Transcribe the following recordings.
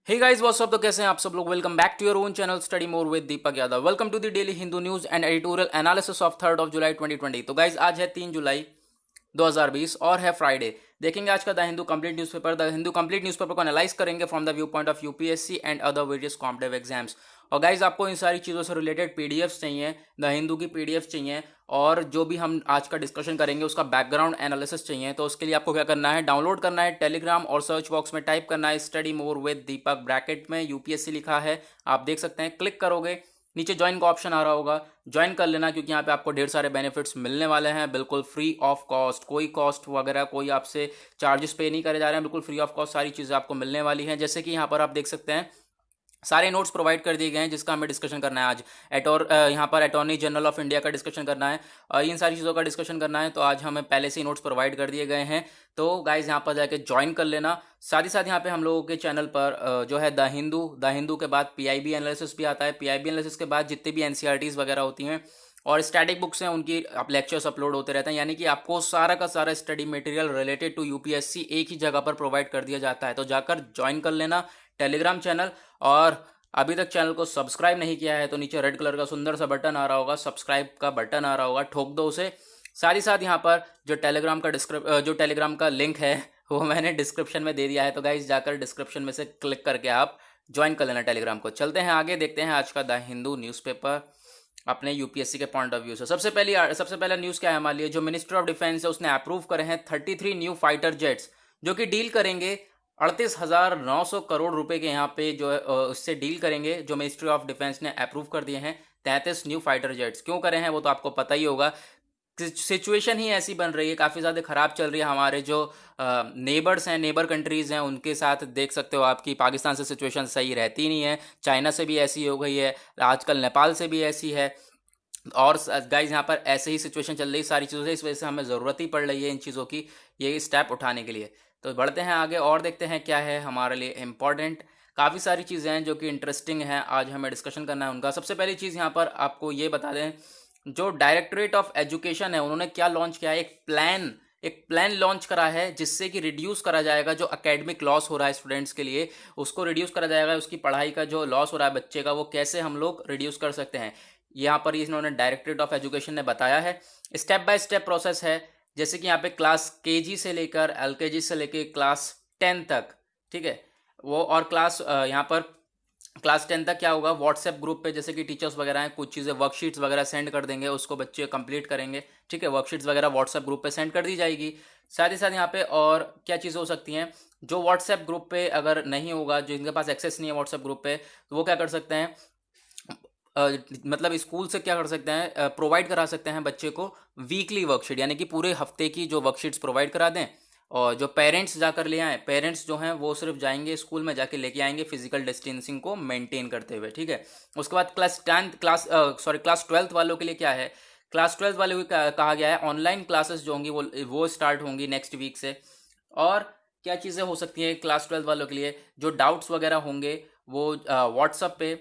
Hey guys what's up. तो कैसे हैं आप सब लोग। Welcome back to your own channel study more with Deepak Yadav. Welcome to the daily Hindu news and editorial analysis of 3 July 2020। तो guys आज है 3 जुलाई 2020 और है फ्राइडे। देखेंगे आज का the Hindu complete newspaper. The Hindu complete newspaper को एनालाइज करेंगे from the view point of UPSC and other various competitive exams. और गाइज आपको इन सारी चीज़ों से रिलेटेड पीडीएफ्स चाहिए, द हिंदू की पीडीएफ चाहिए, और जो भी हम आज का डिस्कशन करेंगे उसका बैकग्राउंड एनालिसिस चाहिए। तो उसके लिए आपको क्या करना है, डाउनलोड करना है टेलीग्राम और सर्च बॉक्स में टाइप करना है study more with Deepak, bracket में यूपीएससी लिखा है, आप देख सकते हैं। क्लिक करोगे नीचे ज्वाइन का ऑप्शन आ रहा होगा, ज्वाइन कर लेना, क्योंकि यहाँ पे आपको ढेर सारे बेनिफिट्स मिलने वाले हैं बिल्कुल फ्री ऑफ कॉस्ट। कोई कॉस्ट वगैरह कोई आपसे चार्जेस पे नहीं करे जा रहे हैं, बिल्कुल फ्री ऑफ कॉस्ट सारी चीज़ें आपको मिलने वाली हैं। जैसे कि यहाँ पर आप देख सकते हैं सारे नोट्स प्रोवाइड कर दिए गए हैं जिसका हमें डिस्कशन करना है आज। यहाँ पर अटॉर्नी जनरल ऑफ इंडिया का डिस्कशन करना है, इन सारी चीज़ों का डिस्कशन करना है। तो आज हमें पहले से ही नोट्स प्रोवाइड कर दिए गए हैं, तो गाइज यहाँ पर जाके ज्वाइन कर लेना। साथ ही साथ यहाँ पे हम लोगों के चैनल पर जो है द हिंदू के बाद पीआईबी एनालिसिस भी आता है। पीआईबी एनालिसिस के बाद जितने भी एनसीईआरटीज़ वगैरह होती हैं और स्टैटिक बुक्स हैं उनकी आप लेक्चर्स अपलोड होते रहते हैं, यानी कि आपको सारा का सारा study material related to UPSC एक ही जगह पर प्रोवाइड कर दिया जाता है। तो जाकर ज्वाइन कर लेना टेलीग्राम चैनल। और अभी तक चैनल को सब्सक्राइब नहीं किया है तो नीचे रेड कलर का सुंदर सा बटन आ रहा होगा, सब्सक्राइब का बटन आ रहा होगा, ठोक दो उसे। साथ ही साथ यहाँ पर जो टेलीग्राम का लिंक है वो मैंने डिस्क्रिप्शन में दे दिया है, तो गाइज जाकर डिस्क्रिप्शन में से क्लिक करके आप ज्वाइन कर लेना टेलीग्राम को। चलते हैं आगे, देखते हैं आज का द हिंदू न्यूज़पेपर अपने यूपीएससी के पॉइंट ऑफ व्यू से। सबसे पहला न्यूज़ क्या है हमारे लिए, जो मिनिस्ट्री ऑफ डिफेंस है उसने अप्रूव करे हैं 33 न्यू फाइटर जेट्स, जो कि डील करेंगे 38,900 करोड़ रुपए के। यहाँ पे जो है उससे डील करेंगे, जो मिनिस्ट्री ऑफ डिफेंस ने अप्रूव कर दिए हैं 33 न्यू फाइटर जेट्स। क्यों करे हैं वो तो आपको पता ही होगा। सिचुएशन ही ऐसी बन रही है, काफ़ी ज़्यादा ख़राब चल रही है। हमारे जो नेबर्स हैं, नेबर कंट्रीज़ हैं, उनके साथ देख सकते हो आपकी पाकिस्तान से सिचुएशन सही रहती नहीं है, चाइना से भी ऐसी हो गई है, आजकल नेपाल से भी ऐसी है। और गाइज यहाँ पर ऐसे ही सिचुएशन चल रही है सारी चीज़ों से, इस वजह से हमें ज़रूरत ही पड़ रही है इन चीज़ों की, ये स्टेप उठाने के लिए। तो बढ़ते हैं आगे और देखते हैं क्या है हमारे लिए इम्पॉर्टेंट। काफ़ी सारी चीज़ें हैं जो कि इंटरेस्टिंग हैं, आज हमें डिस्कशन करना है उनका। सबसे पहली चीज़ यहाँ पर आपको ये बता दें, जो डायरेक्टरेट ऑफ एजुकेशन है उन्होंने क्या लॉन्च किया है, एक प्लान लॉन्च करा है जिससे कि रिड्यूस करा जाएगा जो एकेडमिक लॉस हो रहा है स्टूडेंट्स के लिए, उसको रिड्यूस करा जाएगा। उसकी पढ़ाई का जो लॉस हो रहा है बच्चे का, वो कैसे हम लोग रिड्यूस कर सकते हैं, यहाँ पर इन्होंने डायरेक्टरेट ऑफ एजुकेशन ने बताया है। स्टेप बाय स्टेप प्रोसेस है, जैसे कि यहाँ पे क्लास केजी से लेकर एलकेजी से लेकर क्लास 10 तक, ठीक है वो। और यहाँ पर क्लास 10 तक क्या होगा, व्हाट्सएप ग्रुप पे जैसे कि टीचर्स वगैरह हैं कुछ चीज़ें वर्कशीट्स वगैरह सेंड कर देंगे, उसको बच्चे कंप्लीट करेंगे, ठीक है। वर्कशीट्स वगैरह व्हाट्सएप ग्रुप पे सेंड कर दी जाएगी। साथ ही साथ यहाँ पे और क्या चीज़ें हो सकती हैं, जो व्हाट्सएप ग्रुप पे अगर नहीं होगा, जो इनके पास एक्सेस नहीं है व्हाट्सएप ग्रुप पे, तो वो क्या कर सकते हैं, मतलब स्कूल से क्या कर सकते हैं, प्रोवाइड करा सकते हैं बच्चे को वीकली वर्कशीट, यानी कि पूरे हफ्ते की जो वर्कशीट्स प्रोवाइड करा दें। और जो पेरेंट्स जाकर ले आएँ, पेरेंट्स जो हैं वो सिर्फ जाएंगे स्कूल में जाके लेके आएंगे फिजिकल डिस्टेंसिंग को मेंटेन करते हुए, ठीक है। उसके बाद क्लास 12 वालों के लिए क्या है, क्लास 12 वालों को कहा गया है ऑनलाइन क्लासेस जो होंगी वो स्टार्ट होंगी नेक्स्ट वीक से। और क्या चीज़ें हो सकती हैं क्लास 12 वालों के लिए, जो डाउट्स वगैरह होंगे वो व्हाट्सअप पे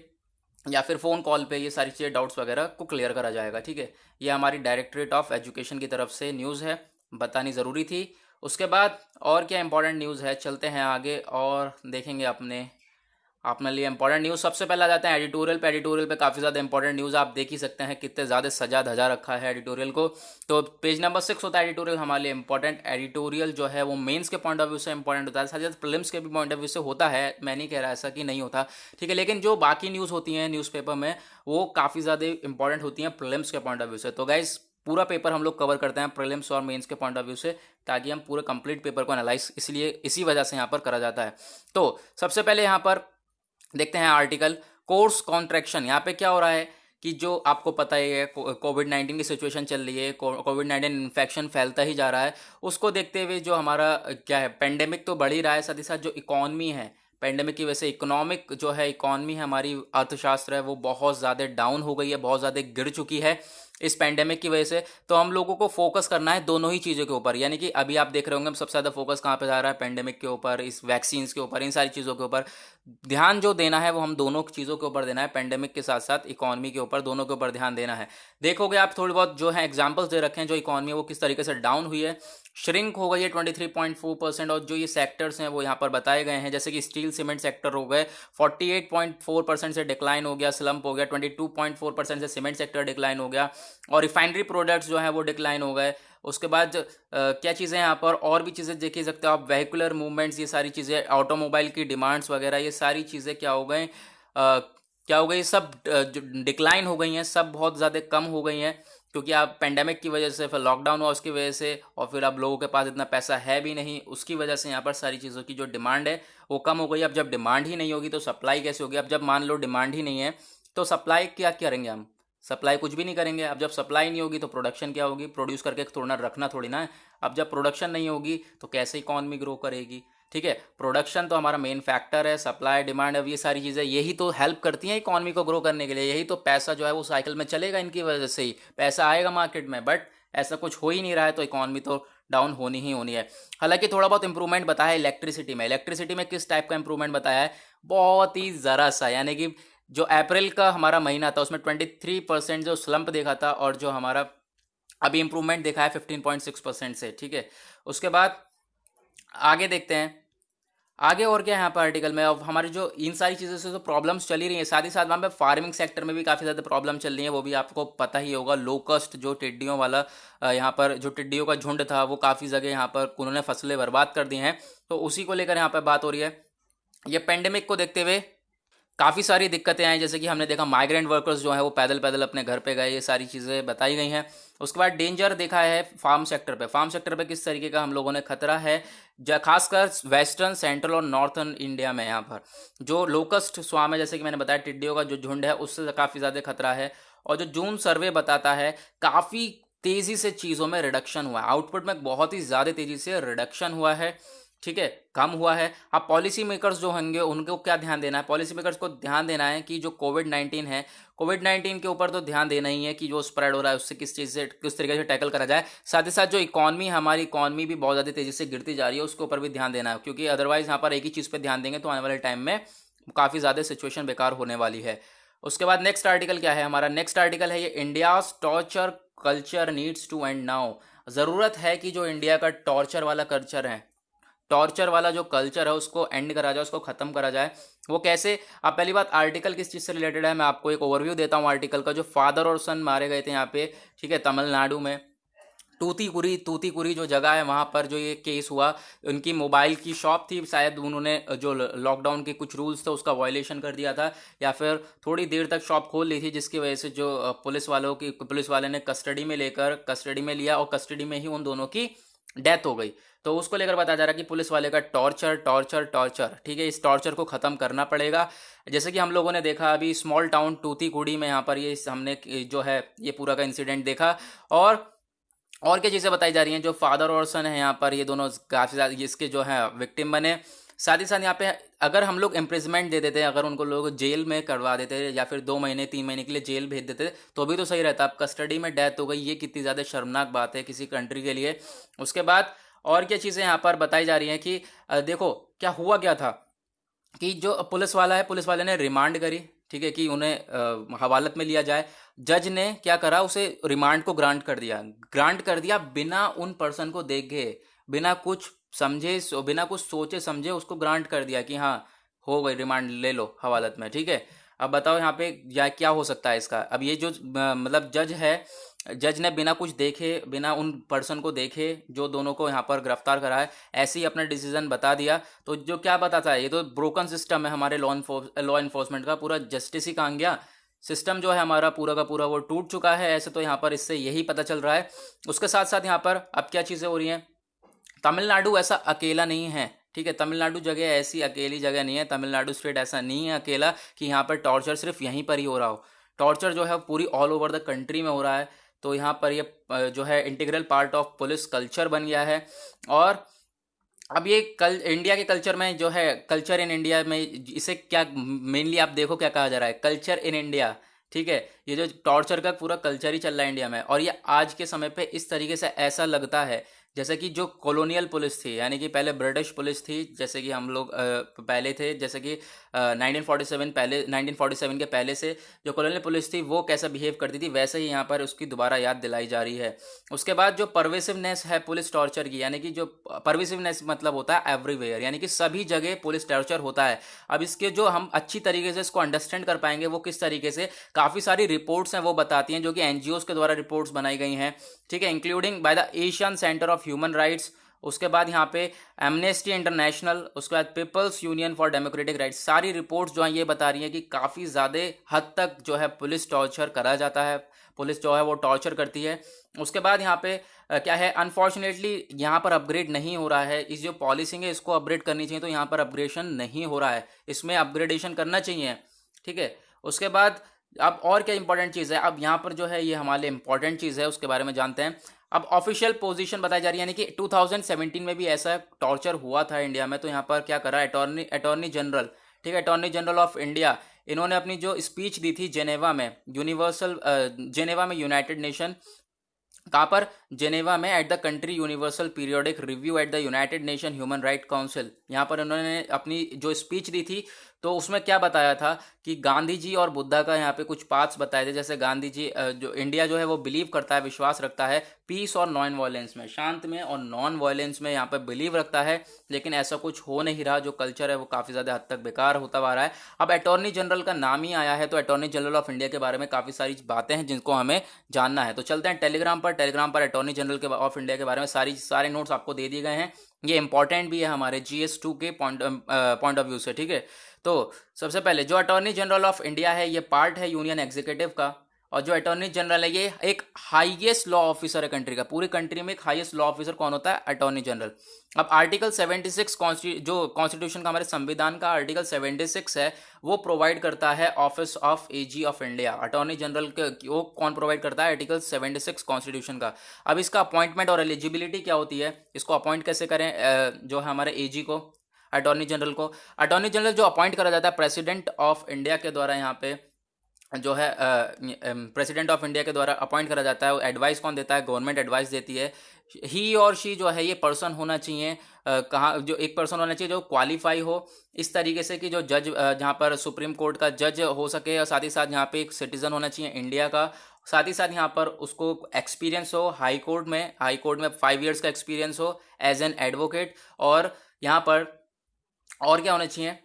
या फिर फ़ोन कॉल पे ये सारी चीज़ें डाउट्स वगैरह को क्लियर करा जाएगा, ठीक है। ये हमारी डायरेक्टरेट ऑफ एजुकेशन की तरफ से न्यूज़ है, बतानी ज़रूरी थी। उसके बाद और क्या इंपॉर्टेंट न्यूज़ है, चलते हैं आगे और देखेंगे अपने लिए इंपॉर्टेंट न्यूज़। सबसे पहले आ जाते हैं एडिटोरियल पे काफ़ी ज़्यादा इंपॉर्टेंट न्यूज़, आप देख ही सकते हैं कितने ज़्यादा सजा धजा रखा है एडिटोरियल को। तो पेज नंबर 6 होता है एडिटोरियल हमारे लिए इंपॉर्टेंट। एडिटोरियल जो है वो मेंस के पॉइंट ऑफ व्यू से इंपॉर्टेंट होता है, साथ ही साथ प्रीलिम्स के भी पॉइंट ऑफ व्यू से होता है, मैं नहीं कह रहा ऐसा कि नहीं होता, ठीक है। लेकिन जो बाकी न्यूज़ होती हैं न्यूज़पेपर में वो काफ़ी ज़्यादा इंपॉर्टेंट होती हैं प्रीलिम्स के पॉइंट ऑफ व्यू से। तो गाइज पूरा पेपर हम लोग कवर करते हैं प्रीलिम्स और मेंस के पॉइंट ऑफ व्यू से, ताकि हम पूरे कंप्लीट पेपर को एनालाइज इसलिए इसी वजह से यहाँ पर करा जाता है। तो सबसे पहले यहाँ पर देखते हैं आर्टिकल कोर्स कॉन्ट्रैक्शन। यहाँ पे क्या हो रहा है कि जो आपको पता ही है कोविड-19 की सिचुएशन चल रही है, कोविड-19 इन्फेक्शन फैलता ही जा रहा है, उसको देखते हुए जो हमारा क्या है, पेंडेमिक तो बढ़ ही रहा है, साथ ही साथ जो इकॉनमी है पेंडेमिक की वजह से इकोनॉमिक जो है इकॉनमी है हमारी, अर्थशास्त्र है वो बहुत ज़्यादा डाउन हो गई है, बहुत ज़्यादा गिर चुकी है। इस पैंडेमिक की वजह से। तो हम लोगों को फोकस करना है दोनों ही चीज़ों के ऊपर, यानी कि अभी आप देख रहे होंगे सबसे ज़्यादा फोकस कहाँ पे जा रहा है, पैंडेमिक के ऊपर, इस वैक्सीन्स के ऊपर, इन सारी चीज़ों के ऊपर ध्यान जो देना है वो हम दोनों चीज़ों के ऊपर देना है, पैंडेमिक के साथ साथ इकोनॉमी के ऊपर, दोनों के ऊपर ध्यान देना है। देखोगे आप थोड़ी बहुत जो है एग्जाम्पल्स दे रखे हैं, जो इकोनॉमी है वो किस तरीके से डाउन हुई है, श्रिंक हो गई है 23.4%, और जो ये सेक्टर्स हैं वो यहाँ पर बताए गए हैं, जैसे कि स्टील सीमेंट सेक्टर हो गए 48.4% से डिक्लाइन हो गया, स्लम्प हो गया, 22.4% से सीमेंट सेक्टर डिक्लाइन हो गया, और रिफाइनरी प्रोडक्ट्स जो हैं वो डिक्लाइन हो गए। उसके बाद क्या चीज़ें यहाँ पर और भी चीज़ें देख ही सकते हो आप, वेहिकुलर मूवमेंट्स, ये सारी चीज़ें, ऑटोमोबाइल की डिमांड्स वगैरह, ये सारी चीज़ें क्या हो गए, क्या हो गई, सब जो डिक्लाइन हो गई हैं, सब बहुत ज़्यादा कम हो गई हैं, क्योंकि आप पेंडेमिक की वजह से, फिर लॉकडाउन हुआ उसकी वजह से, और फिर अब लोगों के पास इतना पैसा है भी नहीं, उसकी वजह से यहाँ पर सारी चीज़ों की जो डिमांड है वो कम हो गई। अब जब डिमांड ही नहीं होगी तो सप्लाई कैसे होगी? अब जब मान लो डिमांड ही नहीं है तो सप्लाई क्या करेंगे हम? सप्लाई कुछ भी नहीं करेंगे। अब जब सप्लाई नहीं होगी तो प्रोडक्शन क्या होगी? प्रोड्यूस करके थोड़ा रखना थोड़ी ना है। अब जब प्रोडक्शन नहीं होगी तो कैसे इकॉनमी ग्रो करेगी? ठीक है, प्रोडक्शन तो हमारा मेन फैक्टर है, सप्लाई डिमांड, अब ये सारी चीज़ें यही तो हेल्प करती हैं इकॉनमी को ग्रो करने के लिए, यही तो पैसा जो है वो साइकिल में चलेगा, इनकी वजह से ही पैसा आएगा मार्केट में। बट ऐसा कुछ हो ही नहीं रहा है, तो इकॉनमी तो डाउन होनी ही होनी है। हालांकि थोड़ा बहुत इंप्रूवमेंट बताया है इलेक्ट्रिसिटी में। इलेक्ट्रिसिटी में किस टाइप का इंप्रूवमेंट बताया है? बहुत ही ज़रा सा, यानी कि जो अप्रैल का हमारा महीना था उसमें 23% जो स्लम्प देखा था, और जो हमारा अभी इंप्रूवमेंट देखा है 15.6% से। ठीक है, उसके बाद आगे देखते हैं, आगे और क्या है यहाँ पर आर्टिकल में। अब हमारी जो इन सारी चीज़ों से जो प्रॉब्लम्स चली रही हैं, साथ ही साथ वहाँ पे फार्मिंग सेक्टर में भी काफ़ी ज़्यादा प्रॉब्लम चल रही है, वो भी आपको पता ही होगा। लोकस्ट जो टिड्डियों वाला यहाँ पर जो टिड्डियों का झुंड था वो काफ़ी जगह यहाँ पर उन्होंने फसलें बर्बाद कर दी हैं, तो उसी को लेकर यहाँ पर बात हो रही है। ये पेंडेमिक को देखते हुए काफ़ी सारी दिक्कतें आई, जैसे कि हमने देखा माइग्रेंट वर्कर्स जो है वो पैदल पैदल अपने घर पे गए, ये सारी चीज़ें बताई गई हैं। उसके बाद डेंजर देखा है फार्म सेक्टर पे। फार्म सेक्टर पे किस तरीके का हम लोगों ने खतरा है, खासकर वेस्टर्न, सेंट्रल और नॉर्थर्न इंडिया में। यहाँ पर जो लोकस्ट स्वाम है, जैसे कि मैंने बताया, टिड्डियों का जो झुंड है उससे काफ़ी ज़्यादा खतरा है। और जो जून सर्वे बताता है काफ़ी तेज़ी से चीज़ों में रिडक्शन हुआ है, आउटपुट में बहुत ही ज़्यादा तेज़ी से रिडक्शन हुआ है। ठीक है, कम हुआ है। अब पॉलिसी मेकर्स जो होंगे उनको क्या ध्यान देना है? पॉलिसी मेकर्स को ध्यान देना है कि जो कोविड-19 है, कोविड-19 के ऊपर तो ध्यान देना ही है कि जो स्प्रेड हो रहा है उससे किस चीज़ से, किस तरीके से टैकल करा जाए। साथ ही साथ जो इकॉनमी, हमारी इकॉनमी भी बहुत ज़्यादा तेज़ी से गिरती जा रही है, उसके ऊपर भी ध्यान देना है, क्योंकि अदरवाइज़ यहाँ पर एक ही चीज़ पर ध्यान देंगे तो आने वाले टाइम में काफ़ी ज़्यादा सिचुएशन बेकार होने वाली है। उसके बाद नेक्स्ट आर्टिकल क्या है हमारा? नेक्स्ट आर्टिकल है ये, India's torture culture needs to end now. ज़रूरत है कि जो इंडिया का टॉर्चर वाला कल्चर है, टॉर्चर वाला जो कल्चर है उसको एंड करा जाए, उसको ख़त्म करा जाए। वो कैसे? अब पहली बात, आर्टिकल किस चीज़ से रिलेटेड है, मैं आपको एक ओवरव्यू देता हूँ आर्टिकल का। जो फादर और सन मारे गए थे यहाँ पे, ठीक है, तमिलनाडु में तूतीकुरी जो जगह है वहाँ पर जो ये केस हुआ, उनकी मोबाइल की शॉप थी, शायद उन्होंने जो लॉकडाउन के कुछ रूल्स थे उसका वायलेशन कर दिया था, या फिर थोड़ी देर तक शॉप खोल ली थी, जिसकी वजह से जो पुलिस वाले ने कस्टडी में लिया, और कस्टडी में ही उन दोनों की डेथ हो गई। तो उसको लेकर बताया जा रहा है कि पुलिस वाले का टॉर्चर टॉर्चर टॉर्चर, ठीक है, इस टॉर्चर को ख़त्म करना पड़ेगा। जैसे कि हम लोगों ने देखा अभी स्मॉल टाउन तूतीकुड़ी में, यहाँ पर ये हमने जो है ये पूरा का इंसिडेंट देखा। और क्या चीज़ें बताई जा रही हैं? जो फादर और सन है यहाँ पर, ये दोनों काफ़ी ज़्यादा इसके जो है विक्टिम बने। साथ ही साथ यहाँ पे अगर हम लोग इम्प्रिजमेंट दे देते, अगर उनको लोग जेल में करवा देते, या फिर 2 महीने 3 महीने के लिए जेल भेज देते, तो भी तो सही रहता। अब कस्टडी में डेथ हो गई, ये कितनी ज़्यादा शर्मनाक बात है किसी कंट्री के लिए। उसके बाद और क्या चीज़ें यहाँ पर बताई जा रही हैं कि देखो क्या हुआ, क्या था कि जो पुलिस वाला है, पुलिस वाले ने रिमांड करी, ठीक है, कि उन्हें हवालत में लिया जाए। जज ने क्या करा, उसे रिमांड को ग्रांट कर दिया बिना उन पर्सन को देखे, बिना कुछ समझे, बिना कुछ सोचे समझे उसको ग्रांट कर दिया कि हाँ हो गई, रिमांड ले लो हवालत में। ठीक है, अब बताओ यहाँ पे या क्या हो सकता है इसका? अब ये जो मतलब जज ने बिना कुछ देखे, बिना उन पर्सन को देखे जो दोनों को यहाँ पर गिरफ्तार करा है, ऐसे ही अपना डिसीजन बता दिया। तो जो क्या बताता है, ये तो ब्रोकन सिस्टम है हमारे लॉ इन्फोर्समेंट का, पूरा जस्टिस ही कहाँ गया, सिस्टम जो है हमारा पूरा का पूरा वो टूट चुका है। ऐसे तो यहाँ पर इससे यही पता चल रहा है। उसके साथ साथ यहाँ पर अब क्या चीज़ें हो रही हैं, तमिलनाडु ऐसा अकेला नहीं है, ठीक है, तमिलनाडु जगह ऐसी अकेली जगह नहीं है, तमिलनाडु स्टेट ऐसा नहीं है अकेला कि यहाँ पर टॉर्चर सिर्फ यहीं पर ही हो रहा हो। टॉर्चर जो है पूरी ऑल ओवर द कंट्री में हो रहा है। तो यहाँ पर ये जो है integral part of police culture बन गया है। और अब ये इंडिया के कल्चर में जो है, कल्चर इन इंडिया में, इसे क्या मेनली आप देखो क्या कहा जा रहा है, कल्चर इन इंडिया, ठीक है। ये जो टॉर्चर का पूरा कल्चर ही चल रहा है इंडिया में, और ये आज के समय पे इस तरीके से ऐसा लगता है जैसे कि जो कॉलोनियल पुलिस थी, यानी कि पहले ब्रिटिश पुलिस थी, जैसे कि हम लोग पहले थे, जैसे कि 1947 पहले 1947 के पहले से जो कॉलोनियल पुलिस थी वो कैसा बिहेव करती थी, वैसे ही यहाँ पर उसकी दोबारा याद दिलाई जा रही है। उसके बाद जो परवेसिवनेस है पुलिस टॉर्चर की, यानी कि जो परवेसिवनेस मतलब होता है एवरीवेयर, यानी कि सभी जगह पुलिस टॉर्चर होता है। अब इसके जो हम अच्छी तरीके से इसको अंडरस्टैंड कर पाएंगे वो किस तरीके से, काफ़ी सारी रिपोर्ट्स हैं वो बताती हैं, जो कि एनजीओज के द्वारा रिपोर्ट्स बनाई गई हैं, ठीक है, including by the Asian centre of human rights. उसके बाद यहाँ पे एमनेस्टी इंटरनेशनल, उसके बाद people's union for democratic rights, सारी रिपोर्ट्स जो हैं ये बता रही हैं कि काफ़ी ज़्यादा हद तक जो है पुलिस टॉर्चर करा जाता है, पुलिस जो है वो टॉर्चर करती है। उसके बाद यहाँ पे क्या है, अनफॉर्चुनेटली यहाँ पर अपग्रेड नहीं हो रहा है, इस जो पॉलिसिंग है इसको अपग्रेड करनी चाहिए, तो यहाँ पर अपग्रेडेशन नहीं हो रहा है, इसमें अपग्रेडेशन करना चाहिए, ठीक है। उसके बाद अब और क्या इंपॉर्टेंट चीज़ है, अब यहाँ पर जो है ये हमारे इंपॉर्टेंट चीज़ है उसके बारे में जानते हैं। अब ऑफिशियल पोजीशन बताई जा रही है, यानी कि 2017 में भी ऐसा टॉर्चर हुआ था इंडिया में, तो यहाँ पर क्या करा अटॉर्नी जनरल, ठीक है, अटॉर्नी जनरल ऑफ इंडिया, इन्होंने अपनी जो स्पीच दी थी जेनेवा में, जेनेवा में यूनाइटेड नेशन, कहाँ पर, जेनेवा में, at the country universal periodic review at the United nation human right council, यहाँ पर उन्होंने अपनी जो स्पीच दी थी, तो उसमें क्या बताया था कि गांधी जी और बुद्धा का यहाँ पे कुछ पाथ्स बताए थे। जैसे गांधी जी जो इंडिया जो है वो बिलीव करता है, विश्वास रखता है पीस और नॉन वायलेंस में, शांत में और नॉन वायलेंस में यहाँ पे बिलीव रखता है, लेकिन ऐसा कुछ हो नहीं रहा, जो कल्चर है वो काफ़ी ज़्यादा हद तक बेकार होता आ रहा है। अब अटॉर्नी जनरल का नाम ही आया है, तो अटॉर्नी जनरल ऑफ इंडिया के बारे में काफ़ी सारी बातें हैं जिनको हमें जानना है, तो चलते हैं टेलीग्राम पर अटॉर्नी जनरल के ऑफ इंडिया के बारे में सारे नोट्स आपको दे दिए गए हैं, ये इंपॉर्टेंट भी है हमारे GS2 के पॉइंट ऑफ व्यू से, ठीक है। तो सबसे पहले जो अटॉर्नी जनरल ऑफ इंडिया है ये पार्ट है यूनियन एग्जीक्यूटिव का, और जो अटॉर्नी जनरल है ये एक हाईएस्ट लॉ ऑफिसर है कंट्री का, पूरी कंट्री में एक हाईएस्ट लॉ ऑफिसर कौन होता है, अटॉर्नी जनरल। अब आर्टिकल 76 जो कॉन्स्टिट्यूशन का, हमारे संविधान का आर्टिकल 76 है, वो प्रोवाइड करता है office of AG of India, attorney general के वो कौन प्रोवाइड करता है, आर्टिकल 76 कॉन्स्टिट्यूशन का। अब इसका अपॉइंटमेंट और एलिजिबिलिटी क्या होती है, इसको अपॉइंट कैसे करें, जो है हमारे AG को, अटॉर्नी जनरल को, अटॉर्नी जनरल जो अपॉइंट करा जाता है प्रेसिडेंट ऑफ इंडिया के द्वारा, यहाँ पे जो है प्रेसिडेंट ऑफ इंडिया के द्वारा अपॉइंट करा जाता है। एडवाइस कौन देता है, गवर्नमेंट एडवाइस देती है। ही और शी जो है ये पर्सन होना चाहिए, कहाँ, जो एक पर्सन होना चाहिए जो क्वालिफाई हो इस तरीके से कि जो जज, जहाँ पर सुप्रीम कोर्ट का जज हो सके, और साथ ही साथ यहाँ पे एक सिटीजन होना चाहिए इंडिया का, साथ ही साथ यहाँ पर उसको एक्सपीरियंस हो हाई कोर्ट में 5 years का एक्सपीरियंस हो एज एन एडवोकेट, और यहाँ पर और क्या होना चाहिए,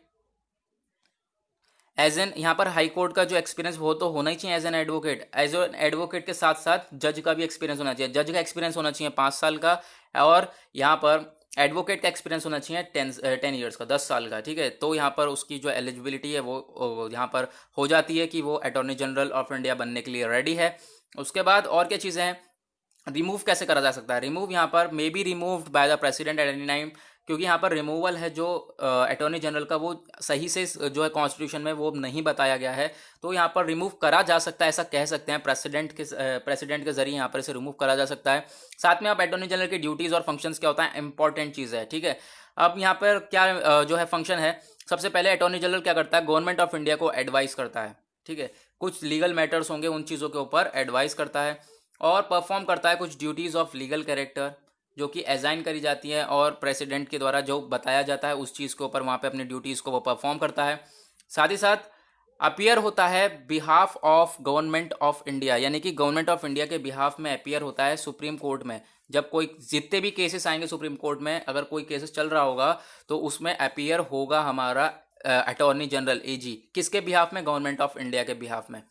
एज एन, यहाँ पर हाई कोर्ट का जो एक्सपीरियंस वो तो होना ही चाहिए एज एन एडवोकेट के साथ साथ जज का भी एक्सपीरियंस होना चाहिए, जज का एक्सपीरियंस होना चाहिए 5 साल का, और यहाँ पर एडवोकेट का एक्सपीरियंस होना चाहिए 10 years का, 10 साल का, ठीक है। तो यहाँ पर उसकी जो एलिजिबिलिटी है वो यहाँ पर हो जाती है कि वो अटॉर्नी जनरल ऑफ इंडिया बनने के लिए रेडी है। उसके बाद और क्या चीज़ें हैं, रिमूव कैसे करा जा सकता है, रिमूव यहाँ पर may be removed by the president at any time, क्योंकि यहाँ पर रिमूवल है जो अटॉर्नी जनरल का वो सही से जो है कॉन्स्टिट्यूशन में वो नहीं बताया गया है, तो यहाँ पर रिमूव करा जा सकता है, ऐसा कह सकते हैं, प्रेसिडेंट के जरिए यहाँ पर इसे रिमूव करा जा सकता है। साथ में आप अटॉर्नी जनरल की ड्यूटीज़ और फंक्शंस क्या होता है, इंपॉर्टेंट चीज़ है, ठीक है। अब यहाँ पर क्या जो है फंक्शन है, सबसे पहले अटॉर्नी जनरल क्या करता है, गवर्नमेंट ऑफ इंडिया को एडवाइस करता है, ठीक है, कुछ लीगल मैटर्स होंगे उन चीज़ों के ऊपर एडवाइस करता है, और परफॉर्म करता है कुछ ड्यूटीज़ ऑफ लीगल कैरेक्टर जो कि असाइन करी जाती है, और प्रेसिडेंट के द्वारा जो बताया जाता है उस चीज़ के ऊपर वहाँ पे अपनी ड्यूटीज़ को वो परफॉर्म करता है। साथ ही साथ अपीयर होता है behalf of government of India, यानी कि गवर्नमेंट ऑफ इंडिया के बिहाफ में अपीयर होता है सुप्रीम कोर्ट में, जब कोई जितने भी केसेस आएंगे सुप्रीम कोर्ट में, अगर कोई केसेस चल रहा होगा तो उसमें अपीयर होगा हमारा अटॉर्नी जनरल AG, किसके बिहाफ में, गवर्नमेंट ऑफ इंडिया के बिहाफ में।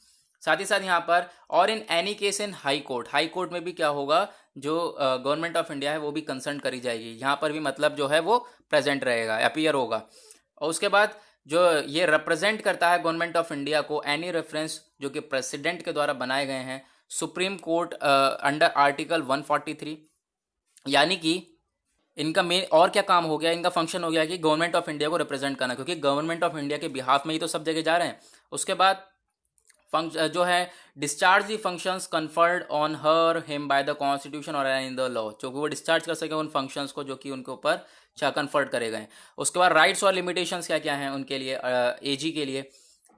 साथ ही साथ यहाँ पर और in any case in high court में भी क्या होगा, जो गवर्नमेंट ऑफ इंडिया है वो भी कंसर्न करी जाएगी, यहाँ पर भी मतलब जो है वो प्रेजेंट रहेगा, अपीयर होगा। और उसके बाद जो ये रिप्रेजेंट करता है गवर्नमेंट ऑफ इंडिया को, एनी रेफरेंस जो कि प्रेसिडेंट के द्वारा बनाए गए हैं सुप्रीम कोर्ट अंडर आर्टिकल 143, यानी कि इनका मेन और क्या काम हो गया, इनका फंक्शन हो गया कि गवर्नमेंट ऑफ इंडिया को रिप्रेजेंट करना, क्योंकि गवर्नमेंट ऑफ इंडिया के बिहाफ में ही तो सब जगह जा रहे हैं। उसके बाद जो है discharge the functions conferred on her him by the constitution और इन द लॉ, जो कि वो डिस्चार्ज कर सके उन फंक्शंस को जो कि उनके ऊपर कन्फर्ड करे गए। उसके बाद राइट्स और लिमिटेशंस क्या क्या हैं उनके लिए, AG के लिए,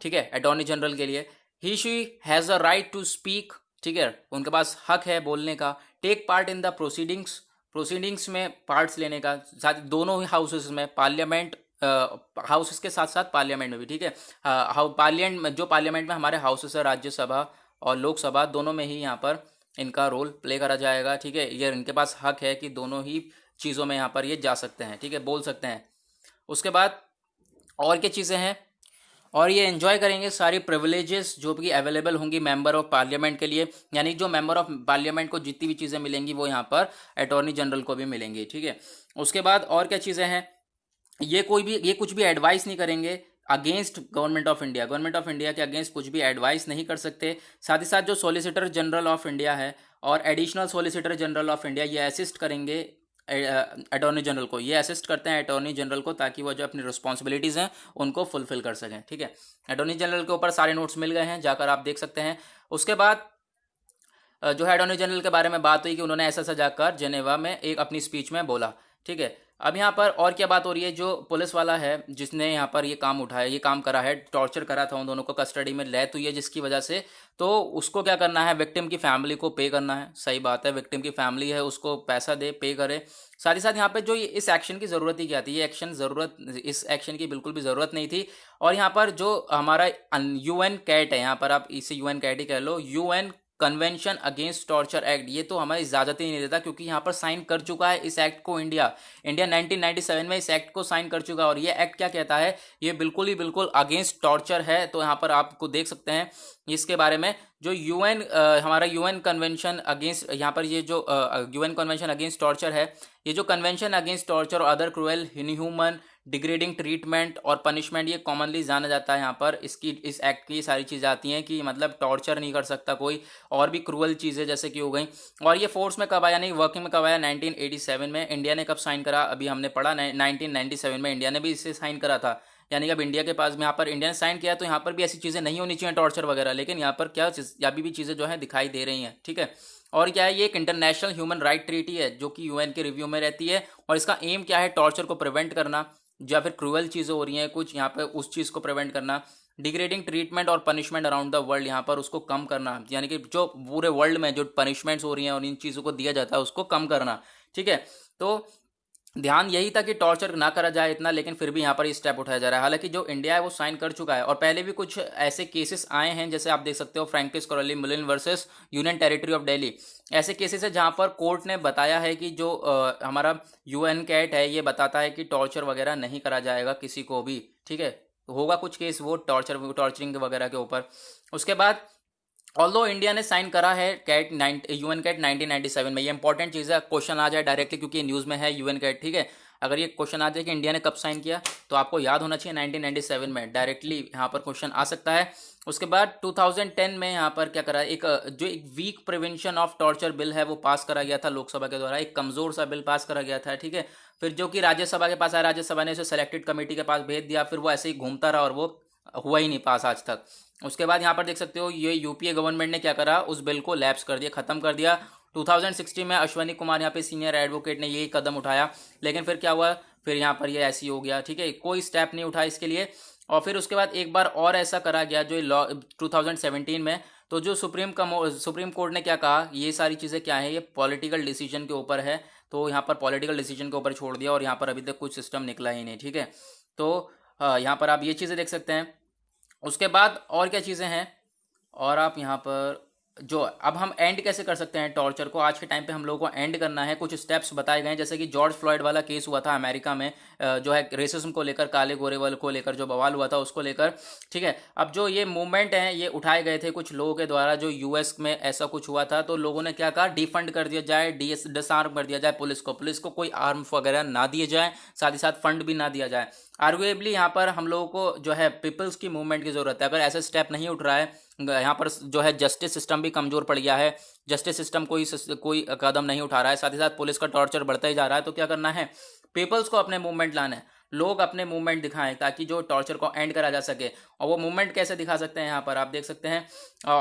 ठीक है, अटॉर्नी जनरल के लिए। He she has a right to speak, ठीक है, उनके पास हक है बोलने का। Take part in the proceedings, proceedings में पार्ट्स लेने का, साथ दोनों ही हाउसेस में, पार्लियामेंट हाउसेस के साथ साथ पार्लियामेंट में भी, ठीक है। पार्लियामेंट में, जो पार्लियामेंट में हमारे हाउसेस है, राज्यसभा और लोकसभा, दोनों में ही यहाँ पर इनका रोल प्ले करा जाएगा, ठीक है। ये इनके पास हक है कि दोनों ही चीज़ों में यहाँ पर ये जा सकते हैं, ठीक है, बोल सकते हैं। उसके बाद और क्या चीज़ें हैं, और ये एंजॉय करेंगे सारी प्रिविलेजेस जो भी अवेलेबल होंगी मेंबर ऑफ पार्लियामेंट के लिए, यानी जो मेंबर ऑफ पार्लियामेंट को जितनी भी चीज़ें मिलेंगी वो यहाँ पर अटॉर्नी जनरल को भी मिलेंगी, ठीक है। उसके बाद और क्या चीज़ें हैं, ये कुछ भी एडवाइस नहीं करेंगे against government of India, government of India के अगेंस्ट कुछ भी एडवाइस नहीं कर सकते। साथ ही साथ जो सॉलिसिटर जनरल ऑफ इंडिया है और additional solicitor general of India, ये असिस्ट करेंगे अटॉर्नी जनरल को, ये असिस्ट करते हैं अटॉर्नी जनरल को, ताकि वो जो अपनी रिस्पॉन्सिबिलिटीज़ हैं उनको फुलफिल कर सकें, ठीक है। अटॉर्नी जनरल के ऊपर सारे नोट्स मिल गए हैं, जाकर आप देख सकते हैं। उसके बाद जो है अटॉर्नी जनरल के बारे में बात हुई कि उन्होंने ऐसा ऐसा जाकर जेनेवा में एक अपनी स्पीच में बोला, ठीक है। अब यहाँ पर और क्या बात हो रही है, जो पुलिस वाला है जिसने यहाँ पर ये काम उठाया, ये काम करा है, टॉर्चर करा था, उन दोनों को कस्टडी में ले हुई है जिसकी वजह से, तो उसको क्या करना है, विक्टिम की फैमिली को पे करना है। सही बात है, विक्टिम की फैमिली है उसको पैसा दे, पे करे। साथ ही साथ यहाँ पे जो इस एक्शन की ज़रूरत ही क्या थी, ये एक्शन ज़रूरत, इस एक्शन की बिल्कुल भी ज़रूरत नहीं थी। और यहाँ पर जो हमारा UN कैट है, यहाँ पर आप इसे UN कैट ही कह लो, UN convention against torture act, ये तो हमें इजाज़त ही नहीं देता, क्योंकि यहाँ पर साइन कर चुका है इस एक्ट को इंडिया 1997 में इस एक्ट को साइन कर चुका है। और ये एक्ट क्या कहता है, ये बिल्कुल ही बिल्कुल अगेंस्ट टॉर्चर है। तो यहाँ पर आपको देख सकते हैं इसके बारे में, जो हमारा UN कन्वेंशन अगेंस्ट, यहाँ पर ये जो UN कन्वेंशन अगेंस्ट टॉर्चर है, ये जो कन्वेंशन अगेंस्ट टॉर्चर और other cruel, inhuman, degrading treatment और पनिशमेंट, ये कॉमनली जाना जाता है। यहाँ पर इस एक्ट की सारी चीज़ें आती हैं कि मतलब टॉर्चर नहीं कर सकता कोई, और भी क्रूअल चीज़ें जैसे कि हो गई। और ये फोर्स में कब आया, नहीं वर्किंग में कब आया, 1987 में। इंडिया ने कब साइन करा, अभी हमने पढ़ा 1997 में इंडिया ने भी इसे साइन करा था। यानी कि अब इंडिया के पास में, यहाँ पर इंडिया ने साइन किया, तो यहाँ पर भी ऐसी चीज़ें नहीं होनी चाहिए टॉर्चर वगैरह, लेकिन यहाँ पर क्या अभी भी चीज़ें जो है दिखाई दे रही हैं, ठीक है। और क्या है, ये एक इंटरनेशनल ह्यूमन राइट ट्रीटी है जो कि UN के रिव्यू में रहती है, और इसका एम क्या है, टॉर्चर को प्रिवेंट करना, या फिर क्रूअल चीज़ें हो रही हैं कुछ यहाँ पे उस चीज़ को प्रिवेंट करना, डिग्रेडिंग ट्रीटमेंट और पनिशमेंट अराउंड द वर्ल्ड, यहाँ पर उसको कम करना, यानी कि जो पूरे वर्ल्ड में जो पनिशमेंट्स हो रही हैं और इन चीज़ों को दिया जाता है उसको कम करना, ठीक है। तो ध्यान यही था कि टॉर्चर ना करा जाए इतना, लेकिन फिर भी यहाँ पर स्टेप उठाया जा रहा है। हालांकि जो इंडिया है वो साइन कर चुका है, और पहले भी कुछ ऐसे केसेस आए हैं, जैसे आप देख सकते हो फ्रैंकिस कोरली मिलिन versus union territory of Delhi, ऐसे केसेस है जहाँ पर कोर्ट ने बताया है कि जो हमारा UN कैट है ये बताता है कि टॉर्चर वगैरह नहीं करा जाएगा किसी को भी, ठीक है। होगा कुछ केस वो टॉर्चरिंग वगैरह के ऊपर। उसके बाद ऑल्दो इंडिया ने साइन करा है UN कैट 1997 में, ये इंपॉर्टेंट चीज़ है, क्वेश्चन आ जाए डायरेक्टली क्योंकि ये न्यूज़ में है UN कैट, ठीक है। अगर ये क्वेश्चन आ जाए कि इंडिया ने कब साइन किया, तो आपको याद होना चाहिए 1997 में, डायरेक्टली यहाँ पर क्वेश्चन आ सकता है। उसके बाद 2010 में यहाँ पर क्या करा, एक weak prevention of torture bill है वो पास करा गया था लोकसभा के द्वारा, एक कमज़ोर सा बिल पास करा गया था, ठीक है। फिर जो कि राज्यसभा के पास आया, राज्यसभा ने उसे सेलेक्टेड कमेटी के पास भेज दिया, फिर वो ऐसे ही घूमता रहा और वो हुआ ही नहीं पास आज तक। उसके बाद यहाँ पर देख सकते हो ये UPA गवर्नमेंट ने क्या करा, उस बिल को लैप्स कर दिया, ख़त्म कर दिया। 2016 में अश्वनी कुमार यहाँ पे सीनियर एडवोकेट ने यही कदम उठाया, लेकिन फिर क्या हुआ, फिर यहाँ पर ये ऐसी हो गया, ठीक है, कोई स्टेप नहीं उठा इसके लिए। और फिर उसके बाद एक बार और ऐसा करा गया जो 2017 में, तो जो सुप्रीम कोर्ट ने क्या कहा, ये सारी चीज़ें क्या है, ये पॉलिटिकल डिसीजन के ऊपर है, तो यहाँ पर पॉलिटिकल डिसीजन के ऊपर छोड़ दिया, और यहाँ पर अभी तक कुछ सिस्टम निकला ही नहीं, ठीक है। तो यहाँ पर आप ये चीज़ें देख सकते हैं। उसके बाद और क्या चीज़ें हैं, और आप यहाँ पर जो अब हम एंड कैसे कर सकते हैं टॉर्चर को, आज के टाइम पे हम लोगों को एंड करना है, कुछ स्टेप्स बताए गए हैं। जैसे कि जॉर्ज फ्लॉयड वाला केस हुआ था अमेरिका में, जो है रेसिज्म को लेकर, काले गोरे वाले को लेकर जो बवाल हुआ था उसको लेकर, ठीक है। अब जो ये मूवमेंट है ये उठाए गए थे कुछ लोगों के द्वारा, जो US में ऐसा कुछ हुआ था, तो लोगों ने क्या कहा, डिफंड कर दिया जाए, डिसआर्म कर दिया जाए पुलिस को कोई आर्म वगैरह ना दिए जाए, साथ ही साथ फंड भी ना दिया जाए। आर्गुएबली यहाँ पर हम लोगों को जो है पीपल्स की मूवमेंट की ज़रूरत है। अगर ऐसा स्टेप नहीं उठ रहा है, यहाँ पर जो है जस्टिस सिस्टम भी कमज़ोर पड़ गया है, जस्टिस सिस्टम कोई कदम नहीं उठा रहा है, साथ ही साथ पुलिस का टॉर्चर बढ़ता ही जा रहा है, तो क्या करना है, पीपल्स को अपने मूवमेंट लाना है, लोग अपने मूवमेंट दिखाएं ताकि जो टॉर्चर को एंड करा जा सके। और वो मूवमेंट कैसे दिखा सकते हैं, यहाँ पर आप देख सकते हैं,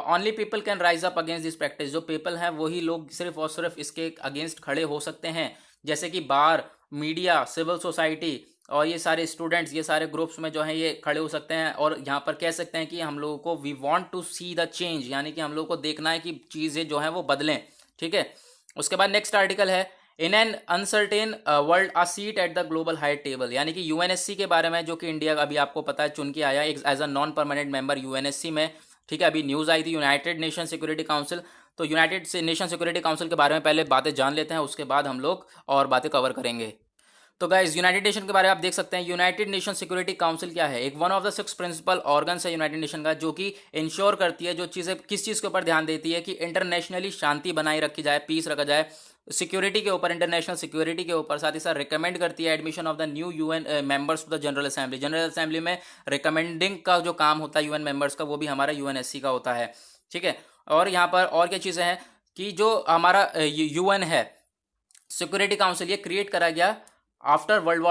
only people can rise up against this practice, जो पीपल हैं वही लोग सिर्फ और सिर्फ इसके अगेंस्ट खड़े हो सकते हैं, जैसे कि बार, मीडिया, सिविल सोसाइटी, और ये सारे स्टूडेंट्स, ये सारे ग्रुप्स में जो है ये खड़े हो सकते हैं और यहाँ पर कह सकते हैं कि हम लोगों को we want to see the change, यानी कि हम लोगों को देखना है कि चीज़ें जो हैं वो बदलें। ठीक है, उसके बाद नेक्स्ट आर्टिकल है in an uncertain world a seat at the global high table, यानी कि यूएनएससी के बारे में, जो कि इंडिया अभी आपको पता है चुन के आया as a non permanent member UNSC में। ठीक है, अभी न्यूज़ आई थी यूनाइटेड नेशन सिक्योरिटी काउंसिल। तो यूनाइटेड नेशन सिक्योरिटी काउंसिल के बारे में पहले बातें जान लेते हैं, उसके बाद हम लोग और बातें कवर करेंगे। तो गाइज यूनाइटेड नेशन के बारे में आप देख सकते हैं, यूनाइटेड नेशन सिक्योरिटी काउंसिल क्या है, एक one of the 6 principal organs है यूनाइटेड नेशन का, जो कि इंश्योर करती है, जो चीज़ें किस चीज़ के ऊपर ध्यान देती है कि इंटरनेशनली शांति बनाई रखी जाए, पीस रखा जाए, सिक्योरिटी के ऊपर, इंटरनेशनल सिक्योरिटी के ऊपर। साथ ही साथ रिकमेंड करती है admission of the new UN members to the general assembly. General assembly में रिकमेंडिंग का जो काम होता है यूएन मेंबर्स का, वो भी हमारा यूएनएससी का होता है। ठीक है, और यहाँ पर और क्या चीज़ें हैं कि जो हमारा यूएन है सिक्योरिटी काउंसिल, ये क्रिएट करा गया आफ्टर वर्ल्ड